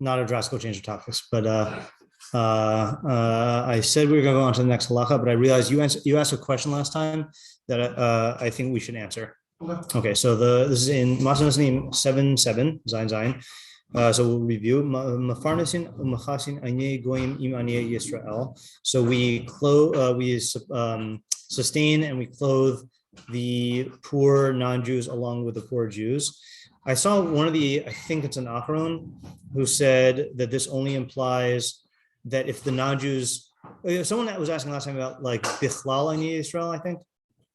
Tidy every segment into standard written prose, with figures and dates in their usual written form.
not a drastic change of topics, but I said we were going to go on to the next halacha, but I realized you asked a question last time that I think we should answer. Okay, so this is in Matnos 7:7 Zayin. So we'll review. So we sustain and we clothe the poor non-Jews along with the poor Jews. I saw one of I think it's an Acharon, who said that this only implies that if the non-Jews, someone that was asking last time about like Bichlal Aniyim Yisrael, I think,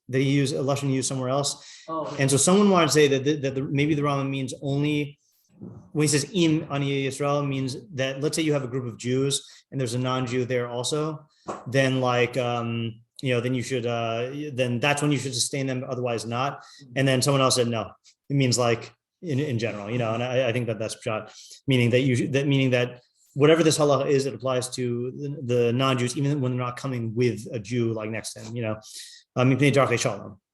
that he used a lashon used somewhere else. Oh. And so someone wanted to say that maybe the Rambam means only, when he says Im Aniyim Yisrael, means that let's say you have a group of Jews and there's a non-Jew there also, then like, then you should, then that's when you should sustain them, otherwise not. And then someone else said, no, it means like in general, and I think that's shot, meaning that whatever this halacha is, it applies to the non-Jews, even when they're not coming with a Jew like next to him,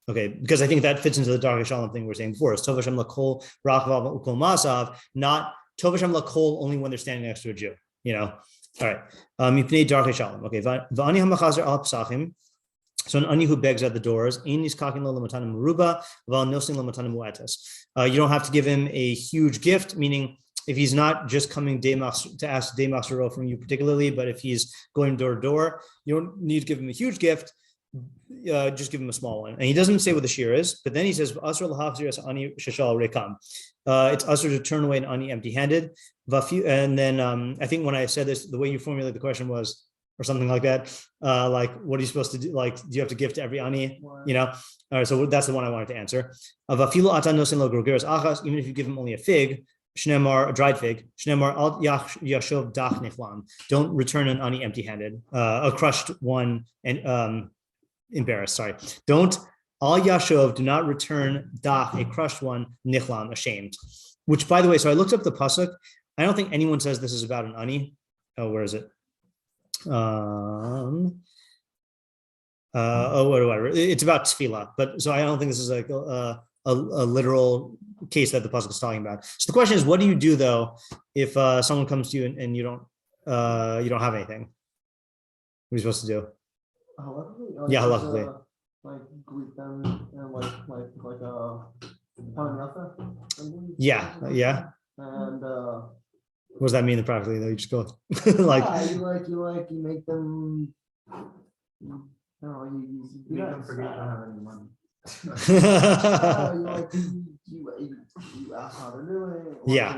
Okay, because I think that fits into the Darkei Shalom thing we were saying before. It's Tov Hashem Lakol Rachvav Ukol Masav, not Tov Hashem Lakol only when they're standing next to a Jew. All right. Mipnei Darkei Shalom. Okay. V'ani hamachazer al psachim. So an ani who begs at the doors. Ein niskakin lo lamatanim meruba v'al nosin lamatanim mu'etes. You don't have to give him a huge gift, meaning if he's not just coming to ask Dei Machshavah from you particularly, but if he's going door to door, you don't need to give him a huge gift. Just give him a small one. And he doesn't say what the shear is, but then he says, it's usher to turn away an ani empty-handed. And then I think when I said this, the way you formulated the question was, or something like that, like, what are you supposed to do? Like, do you have to give to every ani? All right, so that's the one I wanted to answer. Even if you give him only a fig, a dried fig, don't return an ani empty-handed, a crushed one, and embarrassed, sorry. Don't al yashov, do not return dach, a crushed one, nichlam, ashamed. Which, by the way, so I looked up the pasuk. I don't think anyone says this is about an ani. Oh, where is it? It's about tefillah, but so I don't think this is like a literal case that the pasuk is talking about. So the question is, what do you do though if someone comes to you and you don't have anything? What are you supposed to do? Halachically. Like greet them and like yeah. And what does that mean practically though? You just go like you make them. You make them forget you don't have any money. You ask how they're doing. Yeah.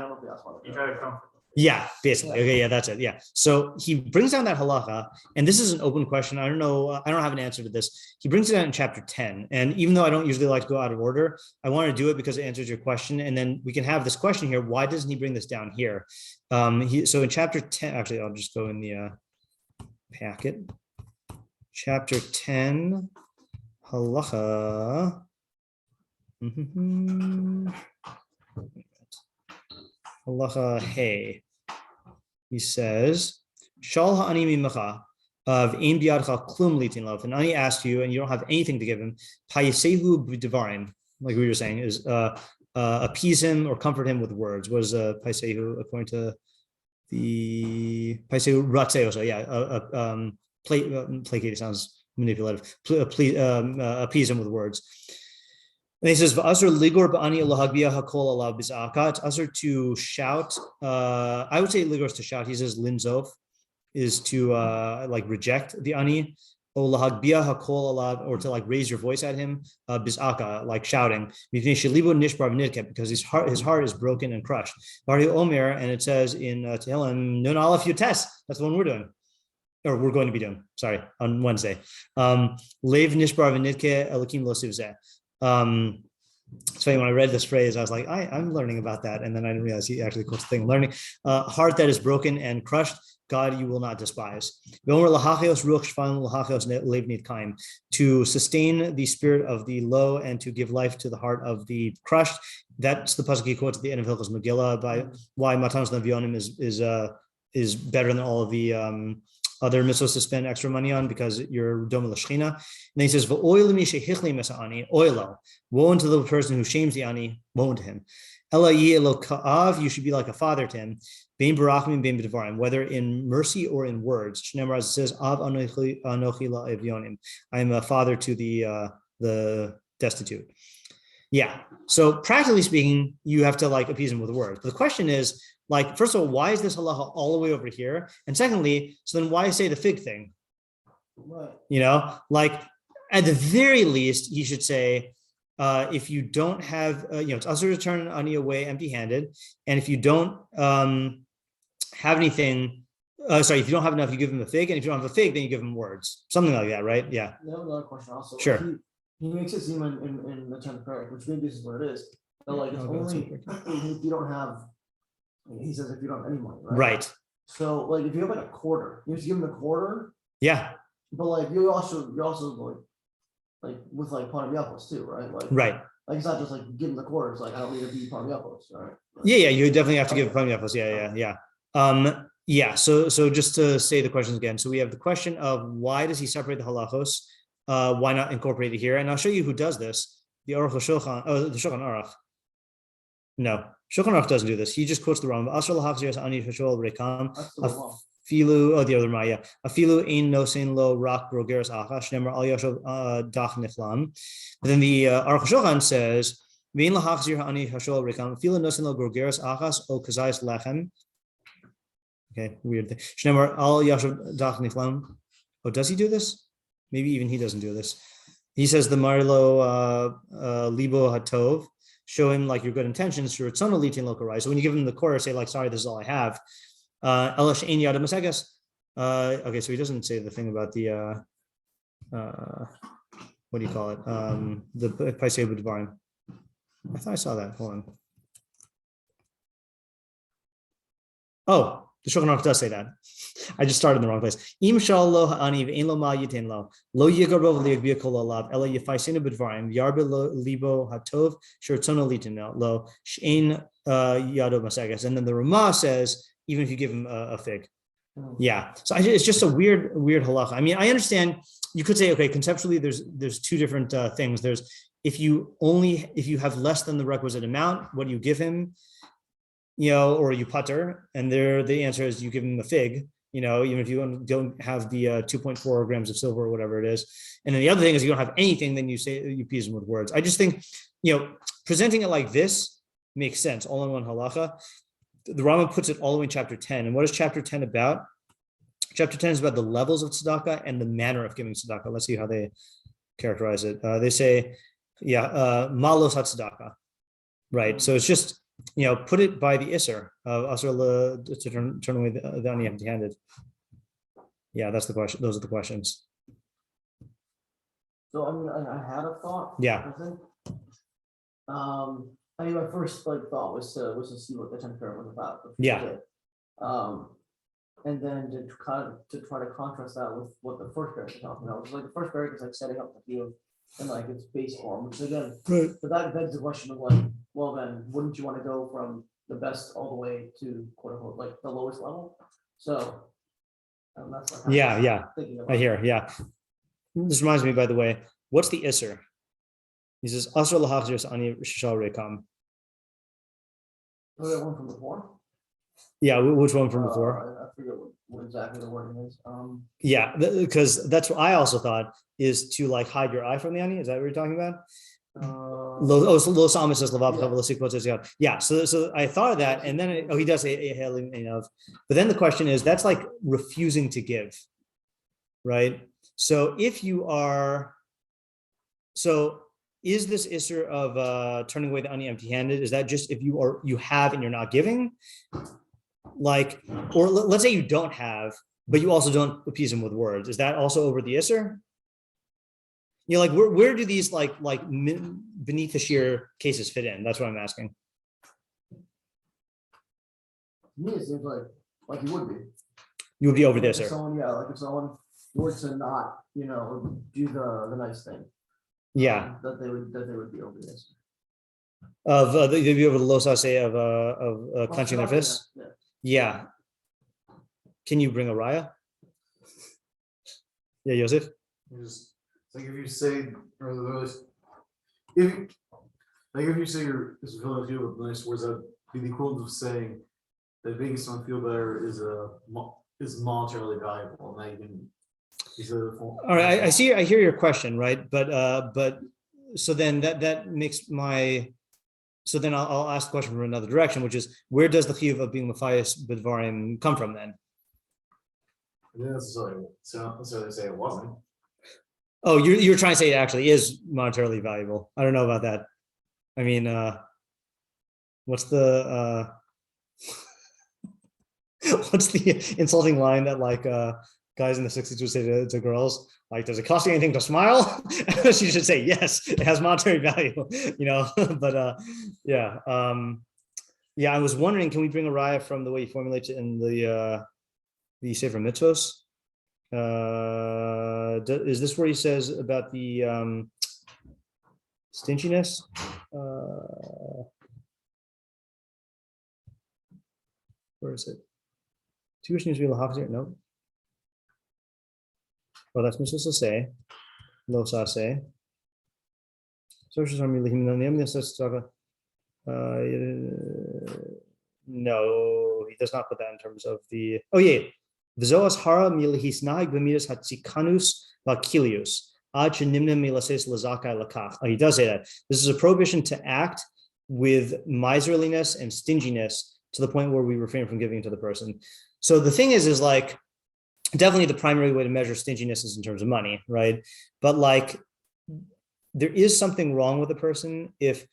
You try to comfort. Yeah, basically. Okay, yeah, that's it. Yeah. So he brings down that halacha, and this is an open question. I don't know. I don't have an answer to this. He brings it out in chapter 10. And even though I don't usually like to go out of order, I want to do it because it answers your question. And then we can have this question here. Why doesn't he bring this down here? So in chapter 10, actually, I'll just go in the packet. Chapter 10, halacha. Halacha hey. He says, Shal ha'ani mimacha of ein biyadcha klum litin lo. If an ani asks you and you don't have anything to give him, payisehu b'devarim, like we were saying, is appease him or comfort him with words. What is payisehu according to the payisehu ratzeo? So yeah, placate sounds manipulative. Appease him with words. And he says, "V'asur ligor ba'ani lahagbia hakol alav bizaka." It's usher to shout. I would say ligor is to shout. He says linzov is to like reject the ani. O lahagbia hakol alav, or to like raise your voice at him. Bizaka, like shouting. Because his heart is broken and crushed. Bari omer, and it says in Tehillim, nun aleph yutes. That's the one we're doing. Or we're going to be doing. Sorry, on Wednesday. Lev nishbar v'nidke elokim lo sivzeh. It's funny, when I read this phrase, I was like, I'm learning about that. And then I didn't realize he actually quotes the thing, learning. Heart that is broken and crushed, God you will not despise. To sustain the spirit of the low and to give life to the heart of the crushed. That's the pasuk he quotes at the end of Hilchos Megillah, by why Matnos is better than all of the other mitzvahs to spend extra money on, because you're doma l'shechina. And then he says, woe unto the person who shames the ani, woe unto him. You should be like a father to him. whether in mercy or in words. Shneimar, as it says, Av anochi la'evyonim. I am a father to the destitute. Yeah. So practically speaking, you have to like appease him with words. But the question is, like, first of all, why is this halacha all the way over here? And secondly, so then why say the fig thing? Right. You know, like at the very least, he should say, if you don't have, it's also to turn an ani away empty-handed, and if you don't have anything, if you don't have enough, you give him a fig, and if you don't have a fig, then you give him words, something like that, right? Yeah. Another question also. Sure. He makes it seem in the 10th paragraph, which maybe this is what it is. But like it's only if you don't have. He says if you don't have any money, right? Right. So like if you have like a quarter, you just give him the quarter. Yeah. But like you're also like with like part of Hilchos too, right? Like right. Like it's not just like give him the quarter. It's like I don't need to be part of Hilchos, right? Yeah. You definitely have to give part of Hilchos. Yeah. So just to say the questions again. So we have the question of why does he separate the halachos? Why not incorporate it here? And I'll show you who does this. The Arוך Shulchan, the Shulchan Arach. No, Shulchan Arach doesn't do this. He just quotes the Rambam. Asher lahachzir ani hashol rekam. Afilu, the other Maya. Afilu ein nosein lo rak rogeres achash. Nemar al yashov dach niflam. But then the Aruch Shulchan says, "Vein lahachzir ani hashol rekam. Afilu nosein lo rogeres achas o kazayis lechem." Okay, weird thing. Shnemar al yashov dach niflam. Oh, does he do this? Maybe even he doesn't do this. He says the Marilo Libo Hatov. Show him like your good intentions. So when you give him the quarter, say like, sorry, this is all I have. Okay, so he doesn't say the thing about the what do you call it? The Paisei B'Dvarim. I thought I saw that. Hold on. Oh, the Shulchan Aruch does say that. I just started in the wrong place. Im shalo ha'ani ve'en lo ma yitin lo lo yigarov li'agbiya kol alav ela yifaisinu b'dvarim yarbe libo hatov shirtzono litin lo shein yado masagas. And then the Ramah says even if you give him a fig. Yeah. So it's just a weird halacha. I mean, I understand. You could say, okay, conceptually, there's two different things. There's if you have less than the requisite amount, what do you give him? Or you putter, and the answer is you give him a fig, even if you don't have the 2.4 grams of silver or whatever it is. And then the other thing is you don't have anything, then you appease him with words. I just think, presenting it like this makes sense, all in one halacha. The Rambam puts it all the way in chapter 10. And what is chapter 10 about? Chapter 10 is about the levels of tzedakah and the manner of giving tzedakah. Let's see how they characterize it. They say, malos ha-tzedakah, right? So it's just, put it by the Isser of Asr to turn away the Aniyim empty-handed. Yeah, that's the question. Those are the questions. So I had a thought. Yeah. I think. My first thought was to see what the 10th paragraph was about. Yeah. And then to try to contrast that with what the first paragraph is talking about. It's like the first paragraph is like setting up the field in like its base form, which again, right. But that begs the question of well then, wouldn't you want to go from the best all the way to quote unquote like the lowest level? So that's what thinking about. I hear. Yeah. This reminds me, by the way, what's the Isser? He says Asr lahachzir ani shishal rekam. Oh, that one from before? Yeah, which one from before? I forget what exactly the wording is. Yeah, because that's what I also thought is to like hide your eye from the ani. Is that what you're talking about? Yeah, so I thought of that, and then he does say but then the question is that's like refusing to give, right? So if you are, is this isser of turning away the ani empty-handed? Is that just if you have and you're not giving, or let's say you don't have, but you also don't appease him with words? Is that also over the isser? Where do these like beneath the sheer cases fit in? That's what I'm asking. To me, it seems like you would be. You would be over this, if someone were to not, do the nice thing. Yeah. That they would be over this. They'd be over the losase of clenching their fists. Yeah. Can you bring a raya? Yeah, Yosef. Like if you say, if you say you're with nice words, that would be the equivalent of saying that making someone feel better is monetarily valuable, and that you can. All right, I see. I hear your question, right? But so then that makes my. So then I'll ask the question from another direction, which is, where does the chiyuv of being mefayis b'dvarim come from then? I didn't necessarily say it wasn't. Oh, you're trying to say it actually is monetarily valuable. I don't know about that. I mean, what's the what's the insulting line that like guys in the 60s would say to girls? Like, does it cost you anything to smile? She should say yes, it has monetary value, you know. But yeah. I was wondering, can we bring a raya from the way you formulate it in the Sefer Mitzvos? Is this where he says about the stinginess? Where is it? Tuition needs to be halachos here. No. Oh, that's Mishlei Podcast. Lo Tase. Social no, he does not put that in terms of the. Oh yeah, v'zoas hara milhisnahig b'midas hatzikanus v'kilius ad shenimna milases lazakai lakach. Oh, he does say that. This is a prohibition to act with miserliness and stinginess to the point where we refrain from giving to the person. So the thing is like, definitely the primary way to measure stinginess is in terms of money, right? But like, there is something wrong with a person if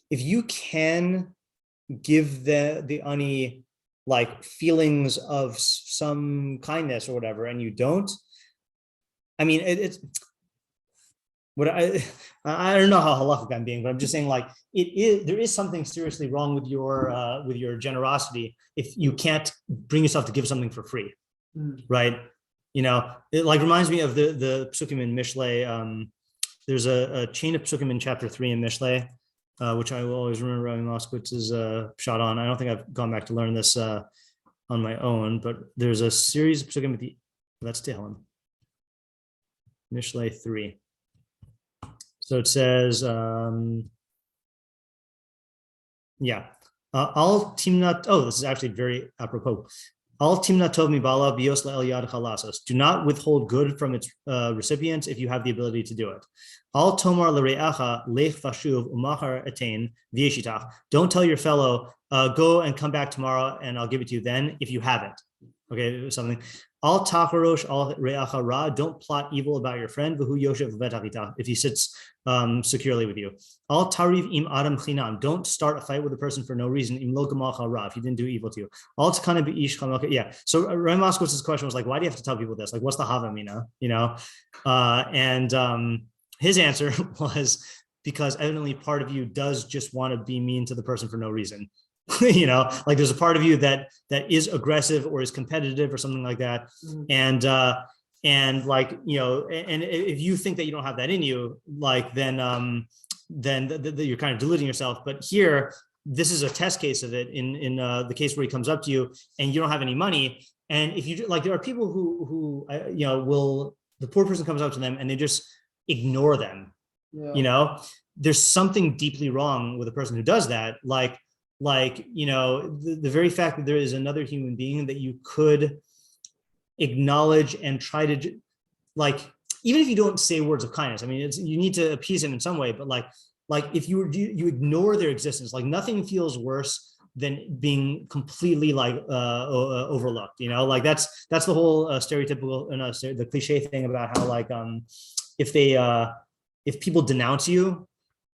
you can give the ani like feelings of some kindness or whatever, and you don't. I mean, it's what I don't know how halachic I'm being, but I'm just saying like there is something seriously wrong with your generosity if you can't bring yourself to give something for free, right? You know, it like reminds me of the psukim in Mishlei. There's a chain of psukim in chapter 3 in Mishlei, which I will always remember Rabbi Moskowitz's shot on. I don't think I've gone back to learn this on my own, but there's a series of psukim at the, let's tell him. Mishlei 3. So it says, al timnat, oh, this is actually very apropos. Al timnat tov mibala bios la'el yad halachos. Do not withhold good from its recipients if you have the ability to do it. Al tomar l're'acha lech vashuv umachar etain v'yeshitach. Don't tell your fellow, go and come back tomorrow and I'll give it to you then if you have it. Okay, something. Al tacharosh al re'acha ra. Don't plot evil about your friend. V'hu yoshev v'bet if he sits securely with you. Al tariv im adam chinam. Don't start a fight with a person for no reason. Im lo gamalcha ra. If he didn't do evil to you. Al tkana be'ish chamalcha. Yeah. So Rabbi Moskowitz's question was like, why do you have to tell people this? Like, what's the havamina? You know, and his answer was because evidently part of you does just want to be mean to the person for no reason. You know, like there's a part of you that is aggressive or is competitive or something like that. And like, you know, and if you think that you don't have that in you, like then you're kind of deluding yourself. But here, this is a test case of it in the case where he comes up to you and you don't have any money. And if you like, there are people who you know, the poor person comes up to them and they just ignore them. Yeah. You know, there's something deeply wrong with a person who does that. Like, you know, the very fact that there is another human being that you could acknowledge and try to, like, even if you don't say words of kindness, I mean, you need to appease him in some way, but like if you ignore their existence, like nothing feels worse than being completely like overlooked, you know, like that's the whole stereotypical, the cliche thing about how like, if people denounce you,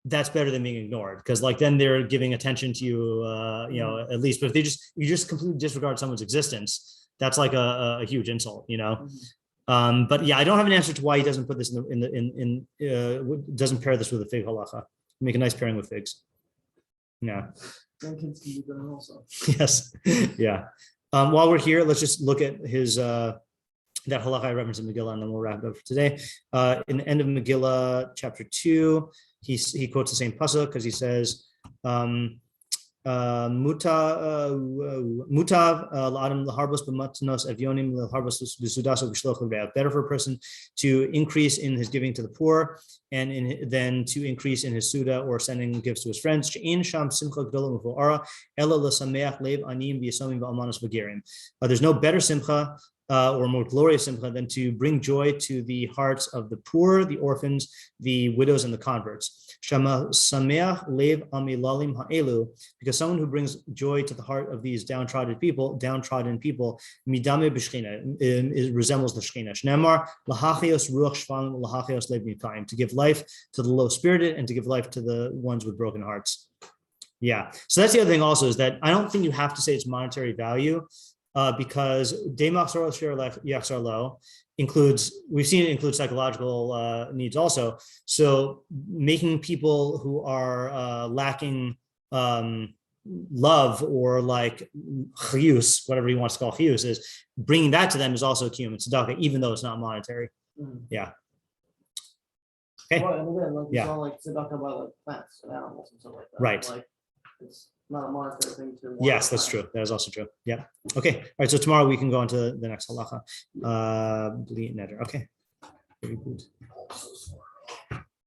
that's better than being ignored, because like then they're giving attention to you, you know, at least. But if you just completely disregard someone's existence, that's like a huge insult, you know. But yeah, I don't have an answer to why he doesn't put this doesn't pair this with a fig halacha. Make a nice pairing with figs. Yeah. Grandkids can be done also. Yes. Yeah. While we're here, let's just look at his that halacha I referenced in Megillah, and then we'll wrap it up for today. In the end of Megillah, chapter 2. He quotes the same pasuk because he says, Mutav la'adam laharbos b'matnos evyonim laharbos b'sudas v'shloch l're'ah. Better for a person to increase in his giving to the poor and then to increase in his suda or sending gifts to his friends. She'in sham simcha gdola m'fu'ara ela l'sameach lev aniyim v'yasomim v'almanos v'gerim. There's no better simcha or more glorious simcha than to bring joy to the hearts of the poor, the orphans, the widows, and the converts. Shama sameach lev amilalim ha'elu, because someone who brings joy to the heart of these downtrodden people, midame b'shchina, it resembles the shchina. Shnemar lahachios ruach shvalim lahachios lev nitayim, to give life to the low-spirited and to give life to the ones with broken hearts. Yeah. So that's the other thing also, is that I don't think you have to say it's monetary value. Because includes, we've seen it includes psychological needs also. So making people who are lacking love or like chiyus, whatever you want to call chiyus, is bringing that to them is also kiyum and tzedakah, even though it's not monetary. Yeah. Okay. Well, and again, like, it's all like tzedakah by like plants and animals and stuff like that. Right. Like, it's not a monetary thing to. Yes, that's true. That is also true. Yeah. Okay. All right. So tomorrow we can go into the next halacha. Okay. Very good.